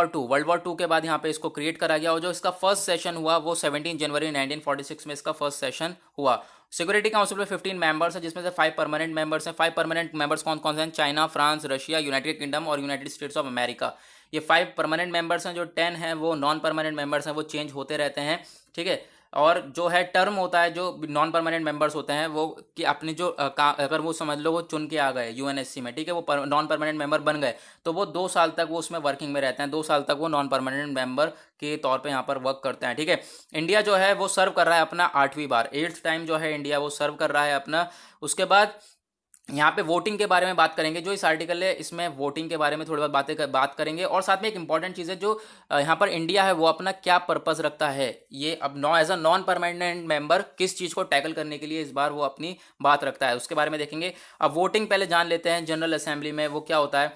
वॉर टू के बाद यहाँ पे इसको क्रिएट करा गया। और जो इसका फर्स्ट सेशन हुआ वो 17 जनवरी 1946 में इसका फर्स्ट सेशन हुआ। सिक्योरिटी काउंसिल में 15 मेंबर्स हैं, जिसमें से 5 परमानेंट मेंबर्स हैं। 5 परमानेंट मेंबर्स कौन कौन से हैं? China, France, Russia, United kingdom और यूनाइटेड स्टेट्स ऑफ अमेरिका। ये 5 परमानेंट मेंबर्स हैं। जो 10 हैं वो नॉन परमानेंट मेंबर्स हैं, वो चेंज होते रहते हैं। ठीक है, और जो है टर्म होता है, जो नॉन परमानेंट मेंबर्स होते हैं वो कि अपने जो अगर वो समझ लो वो चुन के आ गए यूएनएससी में, ठीक है, वो नॉन परमानेंट मेंबर बन गए, तो वो 2 साल तक वो उसमें वर्किंग में रहते हैं। 2 साल तक वो नॉन परमानेंट मेंबर के तौर पे यहाँ पर वर्क करते हैं। ठीक है, इंडिया जो है वो सर्व कर रहा है अपना 8वीं बार, 8th टाइम जो है इंडिया वो सर्व कर रहा है अपना। उसके बाद यहाँ पे वोटिंग के बारे में बात करेंगे। जो इस आर्टिकल है इसमें वोटिंग के बारे में थोड़ी बहुत बात करेंगे। और साथ में एक इंपॉर्टेंट चीज़ है, जो यहाँ पर इंडिया है वो अपना क्या पर्पस रखता है, ये अब as a non permanent member किस चीज़ को टैकल करने के लिए इस बार वो अपनी बात रखता है, उसके बारे में देखेंगे। अब वोटिंग पहले जान लेते हैं जनरल असेंबली में वो क्या होता है।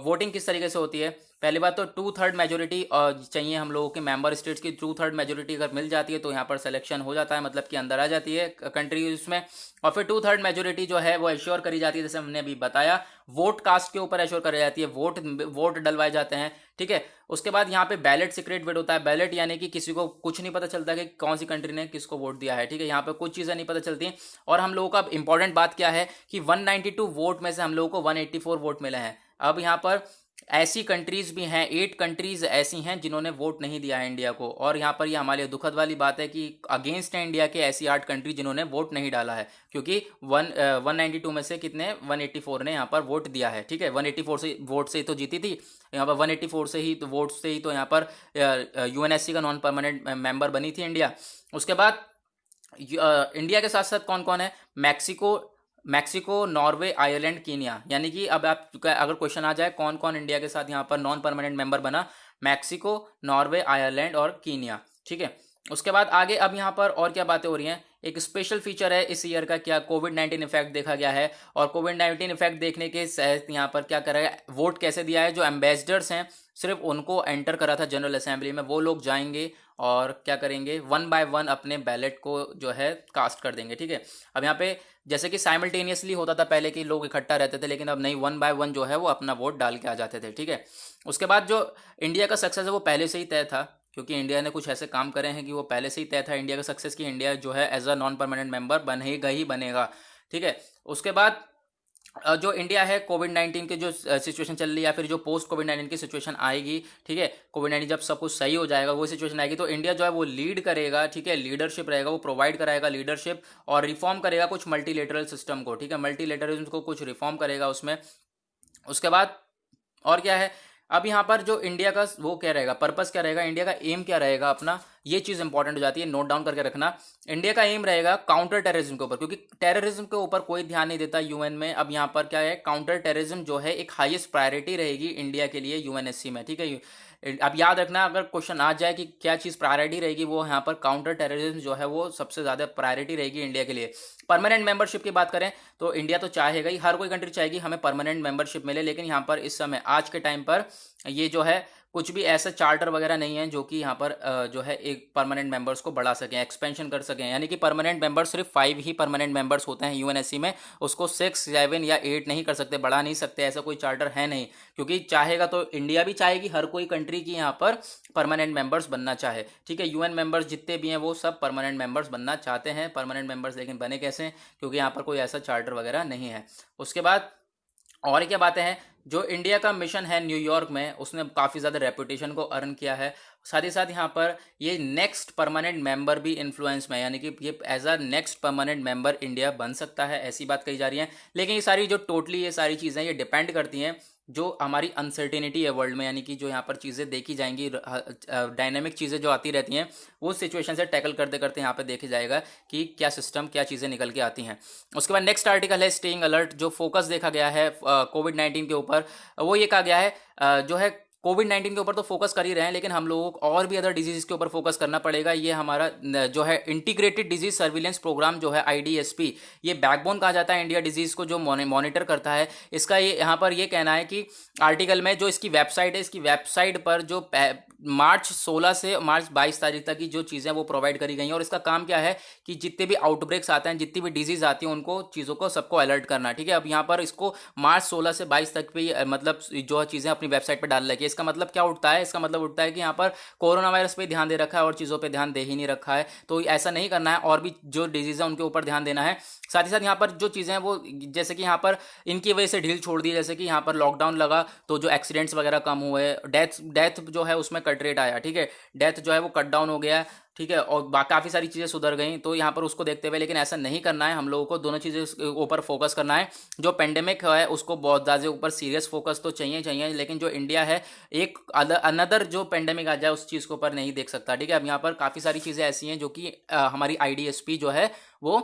वोटिंग किस तरीके से होती है। पहली बात तो 2/3 मेजोरिटी चाहिए हम लोगों के मेंबर स्टेट्स की। 2/3 मेजोरिटी अगर मिल जाती है तो यहाँ पर सिलेक्शन हो जाता है, मतलब कि अंदर आ जाती है कंट्री उसमें। और फिर 2/3 मेजोरिटी जो है वो एश्योर करी जाती है, जैसे हमने अभी बताया, वोट कास्ट के ऊपर एश्योर करी जाती है, वोट डलवाए जाते हैं। ठीक है, उसके बाद यहाँ पे बैलेट सीक्रेट वोट होता है। बैलेट यानी कि किसी को कुछ नहीं पता चलता कि कौन सी कंट्री ने किसको वोट दिया है। ठीक है, यहाँ पे कुछ चीज़ें नहीं पता चलती। और हम लोगों का इंपॉर्टेंट बात क्या है कि 192 वोट में से हम लोगों को 184 वोट मिले हैं। अब यहाँ पर ऐसी कंट्रीज भी हैं, 8 कंट्रीज ऐसी हैं जिन्होंने वोट नहीं दिया है इंडिया को। और यहाँ पर ये हमारे लिए दुखद वाली बात है कि अगेंस्ट है इंडिया के ऐसी 8 कंट्री जिन्होंने वोट नहीं डाला है, क्योंकि 192 में से कितने 184 ने यहाँ पर वोट दिया है। ठीक है, 184 से वोट से ही तो जीती थी, यहाँ पर 184 से ही तो वोट से ही तो यहाँ पर यूएनएससी का नॉन परमानेंट मेंबर बनी थी इंडिया। उसके बाद इंडिया के साथ साथ कौन कौन है, मैक्सिको, नॉर्वे, आयरलैंड, कीनिया। यानी कि अब आप अगर क्वेश्चन आ जाए कौन कौन इंडिया के साथ यहाँ पर नॉन परमानेंट मेंबर बना, मैक्सिको, नॉर्वे, आयरलैंड और कीनिया। ठीक है, उसके बाद आगे अब यहाँ पर और क्या बातें हो रही हैं। एक स्पेशल फीचर है इस ईयर का, क्या कोविड-19 इफेक्ट देखा गया है। और कोविड-19 इफेक्ट देखने के साथ यहाँ पर क्या करा है, वोट कैसे दिया है, जो एम्बेसडर्स हैं सिर्फ उनको एंटर करा था जनरल असेंबली में, वो लोग जाएंगे और क्या करेंगे, 1 बाय 1 अपने बैलेट को जो है कास्ट कर देंगे। ठीक है, अब यहाँ पे जैसे कि साइमल्टेनियसली होता था पहले कि लोग इकट्ठा रहते थे, लेकिन अब नहीं, 1 बाय 1 जो है वो अपना वोट डाल के आ जाते थे। ठीक है, उसके बाद जो इंडिया का सक्सेस है वो पहले से ही तय था, क्योंकि इंडिया ने कुछ ऐसे काम करे हैं कि वो पहले से ही तय था इंडिया का सक्सेस, कि इंडिया जो है as a non permanent member बनेगा ही बनेगा। ठीक है, उसके बाद जो इंडिया है कोविड-19 के जो सिचुएशन चल रही है, या फिर जो पोस्ट कोविड-19 की सिचुएशन आएगी, ठीक है, कोविड-19 जब सब कुछ सही हो जाएगा, वो सिचुएशन आएगी, तो इंडिया जो है वो लीड करेगा। ठीक है, लीडरशिप रहेगा, वो प्रोवाइड कराएगा लीडरशिप और रिफॉर्म करेगा कुछ मल्टीलेटरल सिस्टम को। ठीक है, मल्टीलेटरलिज्म को कुछ रिफॉर्म करेगा उसमें। उसके बाद और क्या है, अब यहाँ पर जो इंडिया का वो क्या रहेगा, पर्पस क्या रहेगा, इंडिया का एम क्या रहेगा अपना, ये चीज़ इंपॉर्टेंट हो जाती है, नोट डाउन करके रखना। इंडिया का एम रहेगा काउंटर टेररिज्म के ऊपर, क्योंकि टेररिज्म के ऊपर कोई ध्यान नहीं देता यूएन में। अब यहाँ पर क्या है, काउंटर टेररिज्म जो है एक हाईएस्ट प्रायोरिटी रहेगी इंडिया के लिए यूएनएससी में। ठीक है, अब याद रखना, अगर क्वेश्चन आ जाए कि क्या चीज़ प्रायोरिटी रहेगी, वो यहाँ पर काउंटर टेररिज्म जो है वो सबसे ज़्यादा प्रायोरिटी रहेगी इंडिया के लिए। परमानेंट मेंबरशिप की बात करें तो इंडिया तो चाहेगा ही, हर कोई कंट्री चाहेगी हमें परमानेंट मेंबरशिप मिले, लेकिन यहाँ पर इस समय आज के टाइम पर ये जो है कुछ भी ऐसा चार्टर वगैरह नहीं है जो कि यहाँ पर जो है एक परमानेंट मेंबर्स को बढ़ा सकें, एक्सपेंशन कर सकें। यानी कि परमानेंट मेंबर्स सिर्फ 5 ही परमानेंट मेंबर्स होते हैं यूएनएससी में, उसको 6, 7 या 8 नहीं कर सकते, बढ़ा नहीं सकते, ऐसा कोई चार्टर है नहीं। क्योंकि चाहेगा तो इंडिया भी चाहेगी हर कोई कंट्री की यहाँ पर परमानेंट मेंबर्स बनना चाहे। ठीक है, यूएन मेंबर्स जितने भी हैं वो सब परमानेंट मेंबर्स बनना चाहते हैं, परमानेंट मेंबर्स, लेकिन बने कैसे, क्योंकि यहाँ पर कोई ऐसा चार्टर वगैरह नहीं है। उसके बाद और क्या बातें हैं जो इंडिया का मिशन है न्यूयॉर्क में, उसने काफ़ी ज़्यादा रेपुटेशन को अर्न किया है। साथ ही साथ यहाँ पर ये नेक्स्ट परमानेंट मेंबर भी इन्फ्लुएंस में, यानी कि ये as a next permanent member India बन सकता है, ऐसी बात कही जा रही है। लेकिन ये सारी जो टोटली ये सारी चीज़ें ये डिपेंड करती हैं जो हमारी अनसर्टेनिटी है वर्ल्ड में, यानी कि जो यहाँ पर चीज़ें देखी जाएंगी, डायनेमिक चीज़ें जो आती रहती हैं, वो सिचुएशन से टैकल करते करते यहाँ पे देखा जाएगा कि क्या सिस्टम, क्या चीज़ें निकल के आती हैं। उसके बाद नेक्स्ट आर्टिकल है स्टेइंग अलर्ट। जो फोकस देखा गया है कोविड-19 के ऊपर, वो ये कहा गया है जो है कोविड-19 के ऊपर तो फोकस कर ही रहे हैं, लेकिन हम लोगों को और भी अदर डिजीज के ऊपर फोकस करना पड़ेगा। ये हमारा जो है इंटीग्रेटेड डिजीज सर्विलेंस प्रोग्राम जो है IDSP, ये बैकबोन कहा जाता है इंडिया डिजीज को जो मॉनिटर करता है। इसका ये यहाँ पर ये कहना है कि आर्टिकल में जो इसकी वेबसाइट है, इसकी वेबसाइट पर जो मार्च 16 से मार्च 22 तारीख तक की जो चीज़ें वो प्रोवाइड करी गई हैं, और इसका काम क्या है कि जितने भी आउटब्रेक्स आते हैं, जितनी भी डिजीज आती हैं, उनको चीज़ों को सबको अलर्ट करना। ठीक है, अब यहाँ पर इसको मार्च 16 से 22 तक पे मतलब जो चीज़ें अपनी वेबसाइट पर डाल रखी है। इसका मतलब क्या उठता है? इसका मतलब उठता है कि यहाँ पर कोरोना वायरस पे ध्यान दे रखा है और चीज़ों पे ध्यान दे ही नहीं रखा है। तो ऐसा नहीं करना है, और भी जो डिजीज़ है उनके ऊपर ध्यान देना है। साथ ही साथ यहाँ पर जो चीज़ें हैं वो, जैसे कि यहाँ पर इनकी वजह से ढील छोड़ दी, जैसे कि यहाँ पर लॉकडाउन लगा तो जो एक्सीडेंट्स वगैरह कम हुए, डेथ जो है उसमें कट रेट आया। ठीक है, डेथ जो है वो कट डाउन हो गया। ठीक है, और काफ़ी सारी चीज़ें सुधर गई, तो यहाँ पर उसको देखते हुए, लेकिन ऐसा नहीं करना है। हम लोगों को दोनों चीज़ें के ऊपर फोकस करना है। जो पेंडेमिक है उसको बहुत ज़्यादा ऊपर सीरियस फोकस तो चाहिए, लेकिन जो इंडिया है एक अनदर जो पेंडेमिक आ जाए उस चीज़ के ऊपर नहीं देख सकता। ठीक है, अब यहाँ पर काफ़ी सारी चीज़ें ऐसी हैं जो कि हमारी IDSP जो है वो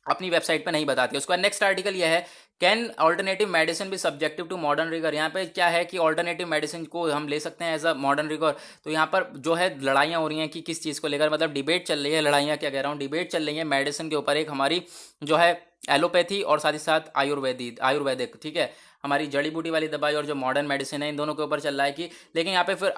अपनी वेबसाइट पे नहीं बताती। उसके बाद नेक्स्ट आर्टिकल यह है, कैन ऑल्टरनेटिव मेडिसिन भी सब्जेक्टिव टू मॉडर्न रिगर। यहाँ पे क्या है कि ऑल्टरनेटिव मेडिसिन को हम ले सकते हैं एज अ मॉडर्न रिगर। तो यहाँ पर जो है लड़ाइयाँ हो रही हैं कि किस चीज़ को लेकर, मतलब डिबेट चल रही है, लड़ाइयाँ क्या कह रहा हूँ, डिबेट चल रही है मेडिसिन के ऊपर। एक हमारी जो है एलोपैथी और साथ ही साथ आयुर्वेदिक। ठीक है, हमारी जड़ी बूटी वाली दवाई और जो मॉडर्न मेडिसिन है, इन दोनों के ऊपर चल रहा है कि, लेकिन यहाँ पे फिर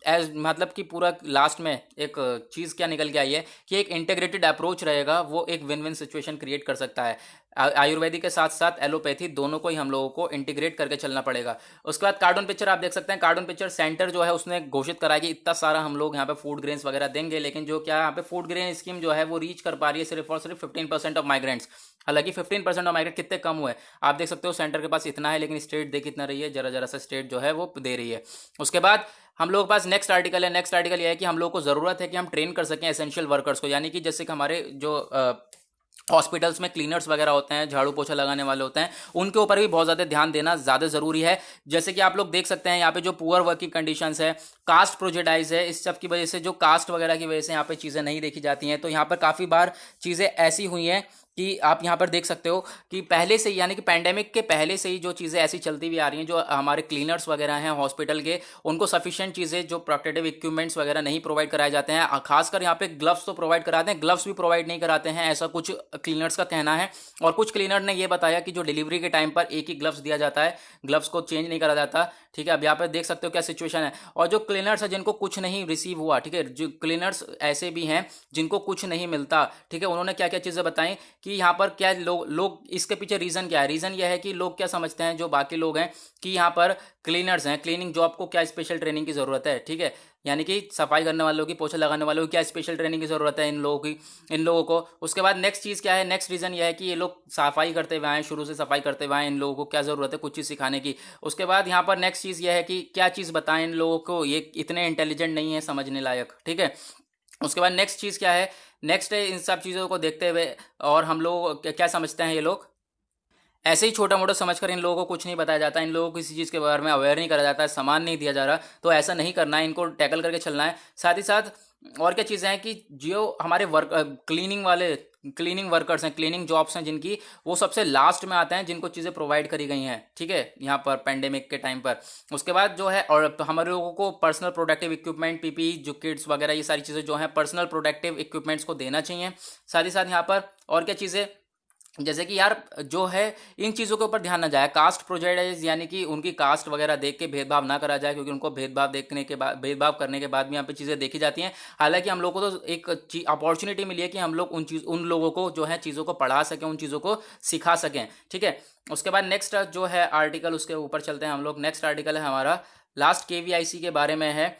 एज मतलब कि पूरा लास्ट में एक चीज़ क्या निकल के आई है कि एक इंटीग्रेटेड अप्रोच रहेगा, वो एक विन विन सिचुएशन क्रिएट कर सकता है। आयुर्वेदिक के साथ साथ एलोपैथी दोनों को ही हम लोगों को इंटीग्रेट करके चलना पड़ेगा। उसके बाद कार्टून पिक्चर आप देख सकते हैं। कार्टून पिक्चर सेंटर जो है उसने घोषित करा कि इतना सारा हम लोग यहाँ पे फूड ग्रेन्स वगैरह देंगे, लेकिन जो क्या यहाँ पे फूड ग्रेन स्कीम जो है वो रीच कर पा रही है सिर्फ और सिर्फ 15% ऑफ माइग्रेंट्स। हालांकि 15% ऑफ माइग्रेंट कितने कम हुए आप देख सकते हो, सेंटर के पास इतना है, लेकिन स्टेट दे कितना रही है, जरा जरा सा स्टेट जो है वो दे रही है। उसके बाद हम लोग के पास नेक्स्ट आर्टिकल है। नेक्स्ट आर्टिकल यह है कि हम लोग को ज़रूरत है कि हम ट्रेन कर सकें एसेंशियल वर्कर्स को, यानी कि जैसे कि हमारे जो हॉस्पिटल्स में क्लीनर्स वगैरह होते हैं, झाड़ू पोछा लगाने वाले होते हैं, उनके ऊपर भी बहुत ज़्यादा ध्यान देना ज़्यादा ज़रूरी है। जैसे कि आप लोग देख सकते हैं यहाँ पे जो पुअर वर्किंग कंडीशंस है, कास्ट प्रोजेडाइज है, इस सब की वजह से, जो कास्ट वगैरह की वजह से यहाँ पे चीज़ें नहीं देखी जाती हैं। तो यहाँ पर काफ़ी बार चीज़ें ऐसी हुई हैं कि आप यहाँ पर देख सकते हो कि पहले से ही, यानी कि पैंडेमिक के पहले से ही जो चीज़ें ऐसी चलती हुई आ रही हैं, जो हमारे क्लीनर्स वगैरह हैं हॉस्पिटल के, उनको सफिशिएंट चीज़ें, जो प्रोटेक्टिव इक्विपमेंट्स वगैरह नहीं प्रोवाइड कराए जाते हैं। खासकर यहाँ पे ग्लव्स तो प्रोवाइड कराते हैं, ग्लव्स भी प्रोवाइड नहीं कराते हैं, ऐसा कुछ क्लीनर्स का कहना है। और कुछ क्लीनर ने ये बताया कि जो डिलीवरी के टाइम पर एक ही ग्लव्स दिया जाता है, ग्लव्स को चेंज नहीं करा जाता। ठीक है, अब यहाँ पर देख सकते हो क्या सिचुएशन है। और जो क्लीनर्स है जिनको कुछ नहीं रिसीव हुआ, ठीक है, जो क्लीनर्स ऐसे भी हैं जिनको कुछ नहीं मिलता, ठीक है, उन्होंने क्या क्या चीज़ें बताई कि यहाँ पर क्या लोग इसके पीछे रीज़न क्या है। रीज़न यह है कि लोग क्या समझते हैं, जो बाकी लोग हैं, कि यहाँ पर क्लीनर्स हैं, क्लीनिंग जॉब को क्या स्पेशल ट्रेनिंग की ज़रूरत है। ठीक है, यानी कि सफाई करने वालों की, पोछा लगाने वालों की क्या स्पेशल ट्रेनिंग की ज़रूरत है इन लोगों को। उसके बाद नेक्स्ट चीज़ क्या है, नेक्स्ट रीज़न यह है कि ये लोग सफाई करते हुए आए, शुरू से सफाई करते हुए आए, इन लोगों को क्या ज़रूरत है कुछ चीज़ सिखाने की। उसके बाद यहाँ पर नेक्स्ट चीज़ यह है कि क्या चीज़ बताएं इन लोगों को, ये इतने इंटेलिजेंट नहीं है समझने लायक। ठीक है, उसके बाद नेक्स्ट चीज़ क्या है, नेक्स्ट है इन सब चीज़ों को देखते हुए, और हम लोग क्या समझते हैं, ये लोग ऐसे ही छोटा मोटा समझकर इन लोगों को कुछ नहीं बताया जाता, इन लोगों को किसी चीज़ के बारे में अवेयर नहीं करा जाता है, सामान नहीं दिया जा रहा। तो ऐसा नहीं करना है, इनको टैकल करके चलना है। साथ ही साथ और क्या चीज़ें हैं कि जो हमारे क्लीनिंग वर्कर्स हैं, क्लीनिंग जॉब्स हैं जिनकी, वो सबसे लास्ट में आते हैं, जिनको चीज़ें प्रोवाइड करी गई हैं। ठीक है, यहाँ पर पेंडेमिक के टाइम पर। उसके बाद जो है, और हमारे लोगों को पर्सनल प्रोटेक्टिव इक्विपमेंट, PPE, जो किट्स वगैरह, ये सारी चीज़ें जो हैं पर्सनल प्रोटेक्टिव इक्विपमेंट्स को देना चाहिए। साथ ही साथ यहाँ पर और क्या चीज़ें, जैसे कि यार जो है इन चीज़ों के ऊपर ध्यान ना जाए, कास्ट प्रोजेडाइज, यानी कि उनकी कास्ट वगैरह देख के भेदभाव ना करा जाए, क्योंकि उनको भेदभाव करने के बाद भी यहाँ पे चीज़ें देखी जाती हैं। हालांकि हम लोग को तो एक अपॉर्चुनिटी मिली है कि हम लोग उन लोगों को जो है चीज़ों को पढ़ा सकें, उन चीज़ों को सिखा सकें। ठीक है, उसके बाद नेक्स्ट जो है आर्टिकल, उसके ऊपर चलते हैं हम लोग। नेक्स्ट आर्टिकल है हमारा लास्ट, KVIC के बारे में है।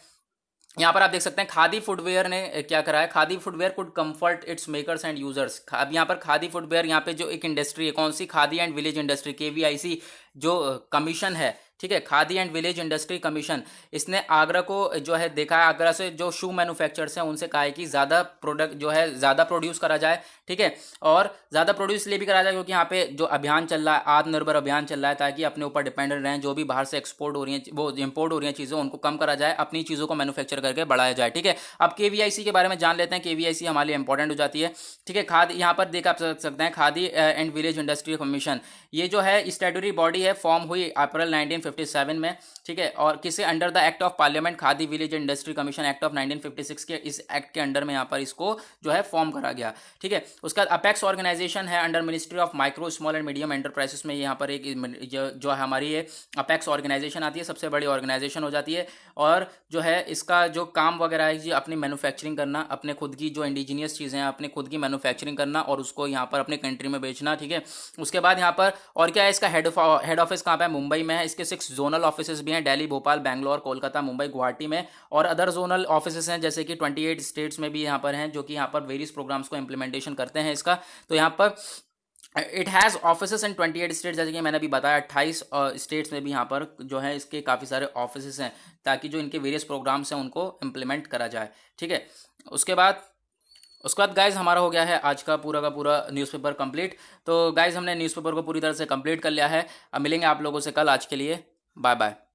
यहाँ पर आप देख सकते हैं खादी फुटवेयर ने क्या करा है, khadi footwear could comfort it's makers and users. अब यहाँ पर खादी फुटवेयर, यहाँ पे जो एक इंडस्ट्री है, कौन सी, khadi and village industry, KVIC जो कमीशन है, ठीक है। Khadi and village industry commission, इसने आगरा को जो है देखा है, आगरा से जो शू मैन्युफैक्चरर्स हैं उनसे कहा है कि ज़्यादा प्रोडक्ट जो है ज़्यादा प्रोड्यूस करा जाए, ठीक है। और ज़्यादा प्रोड्यूस इसलिए भी करा जाए क्योंकि यहाँ पे जो अभियान चल रहा है, आत्मनिर्भर अभियान चल रहा है, ताकि अपने ऊपर डिपेंडेंट रहें, जो भी बाहर से एक्सपोर्ट हो रही हैं, वो इंपोर्ट हो रही हैं चीज़ें, उनको कम करा जाए, अपनी चीज़ों को मैन्युफैक्चर करके बढ़ाया जाए, ठीक है। अब केवीआईसी के बारे में जान लेते हैं। केवीआईसी हमारे लिए इंपॉर्टेंट हो जाती है, ठीक है। खादी, यहाँ पर देख आप सकते हैं, khadi and village industry commission, ये जो है स्टैट्यूटरी बॉडी है, फॉर्म हुई अप्रैल 1957 में, ठीक है। और किसे under the act of parliament khadi village industry commission act of 1956 के इस एक्ट के अंडर में यहाँ पर इसको जो है फॉर्म करा गया, ठीक है। उसका अपेक्स ऑर्गेनाइजेशन है under ministry of micro small and medium enterprises में, यहाँ पर एक जो है हमारी ये अपेक्स ऑर्गेनाइजेशन आती है, सबसे बड़ी ऑर्गेनाइजेशन हो जाती है। और जो है इसका जो काम वगैरह है जी, अपनी मैन्युफैक्चरिंग करना, अपने खुद की जो इंडिजीनियस चीज़ें हैं अपने खुद की मैन्युफैक्चरिंग करना और उसको यहाँ पर अपने कंट्री में बेचना, ठीक है। उसके बाद यहाँ पर और क्या है, इसका हेड ऑफिस कहाँ पे है, मुंबई में है। इसके 6 जोनल ऑफिस भी हैं, दिल्ली, भोपाल, बैंगलोर, कोलकाता, मुंबई, गुवाहाटी में। और अदर जोनल ऑफिस हैं जैसे कि 28 स्टेट्स में भी यहाँ पर हैं, जो कि यहाँ पर वेरियस प्रोग्राम्स को इम्प्लीमेंटेशन करते हैं इसका। तो यहाँ पर it has office in 28 states, जैसे कि मैंने अभी बताया 28 स्टेट्स में भी यहाँ पर जो है इसके काफ़ी सारे ऑफिस हैं, ताकि जो इनके वेरियस प्रोग्राम्स हैं उनको इम्प्लीमेंट करा जाए, ठीक है। उसके बाद गाइज हमारा हो गया है आज का पूरा न्यूज़पेपर कंप्लीट। तो गाइज हमने न्यूज़पेपर को पूरी तरह से कंप्लीट कर लिया है। अब मिलेंगे आप लोगों से कल। आज के लिए बाय बाय।